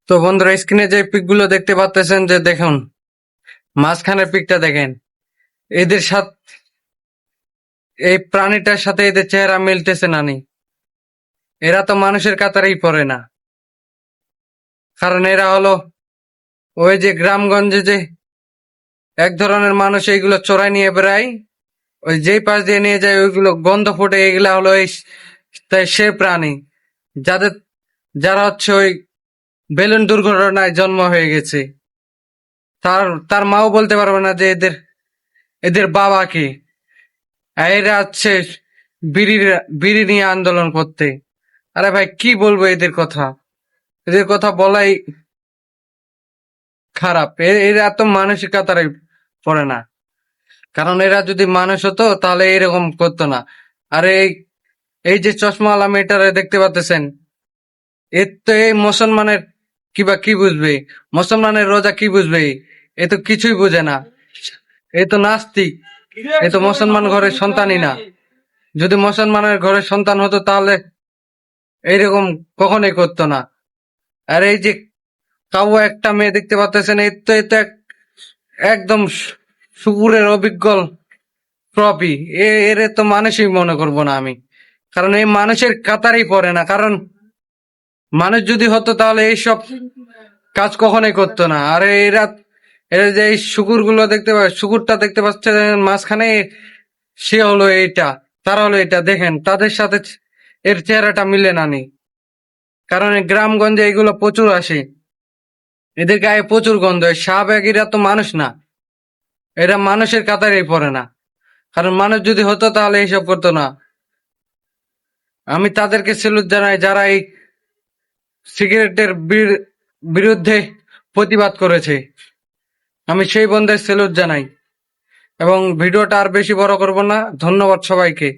তো বন্ধুরা, স্ক্রিনে যে পিক গুলো দেখতে পাচ্ছেন, যে দেখুন মাঝখানের পিকটা দেখেন। এদের সাথে, এই প্রাণীটার সাথে এদের চেহারা মিলতেছে না নি। এরা তো মানুষের কাতারেই পড়ে না, কারণ এরা হলো ওই যে গ্রামগঞ্জে যে এক ধরনের মানুষ এইগুলো চোরাই নিয়ে বেড়ায়, ওই যেই পাশ দিয়ে নিয়ে যায় ওইগুলো গন্ধ ফোটে, এগুলা হলো এই তাই সে প্রাণী যাদের যারা হচ্ছে ওই বেলুন দুর্ঘটনায় জন্ম হয়ে গেছে। তার তার মাও বলতে পারবে না যে এদের এদের বাবা কে। আর এরা হচ্ছে বিড়ি বিড়ি নিয়ে আন্দোলন করতে। আরে ভাই, কি বলবো এদের কথা? এদের কথা বলাই খারাপ। এরা তো মানসিকতার পড়ে না, কারণ এরা যদি মানুষ হতো তাহলে এরকম করতো না। আর এই এই যে চশমাওয়ালা মেয়েটারে দেখতে পাচ্ছেন, এর তো এই মুসলমানের কিবা কি বুঝবে? মুসলমানের রোজা কি বুঝবে? এ তো কিছুই বুঝে না। এ তো নাস্তিক। এ তো মুসলমান ঘরের সন্তানই না। যদি মুসলমানের ঘরের সন্তান হতো তাহলে এইরকম কখনোই করতো না। আর এই যে কাউ একটা মেয়ে দেখতে পাচ্ছেন, একদম শুকুরের অভিজ্ঞ ট্রফি। এরে তো মানুষই মনে করবো না আমি, কারণ এই মানুষের কাতারই পড়ে না। কারণ মানুষ যদি হতো তাহলে এইসব কাজ কখনোই করতো না। আর এরা এরা যে এই শুকুর গুলো দেখতে শুকুরটা দেখতে পাচ্ছে মাঝখানে, সে হলো এইটা, তারা হলো এটা। দেখেন তাদের সাথে এর চেহারাটা মিলে না নি, কারণ এই গ্রামগঞ্জে এগুলো প্রচুর আসে। এদের গায়ে প্রচুর গন্ধ হয়। শাহবাগীরা তো মানুষ না, এরা মানুষের কাতারেই পড়ে না। কারণ মানুষ যদি হতো তাহলে এইসব করতো না। আমি তাদেরকে স্যালুট জানাই যারা এই সিগারেটের বিরুদ্ধে প্রতিবাদ করেছে। আমি সেই বন্ধুদের স্যালুট জানাই, এবং ভিডিওটা আর বেশি বড় করব না। ধন্যবাদ সবাইকে।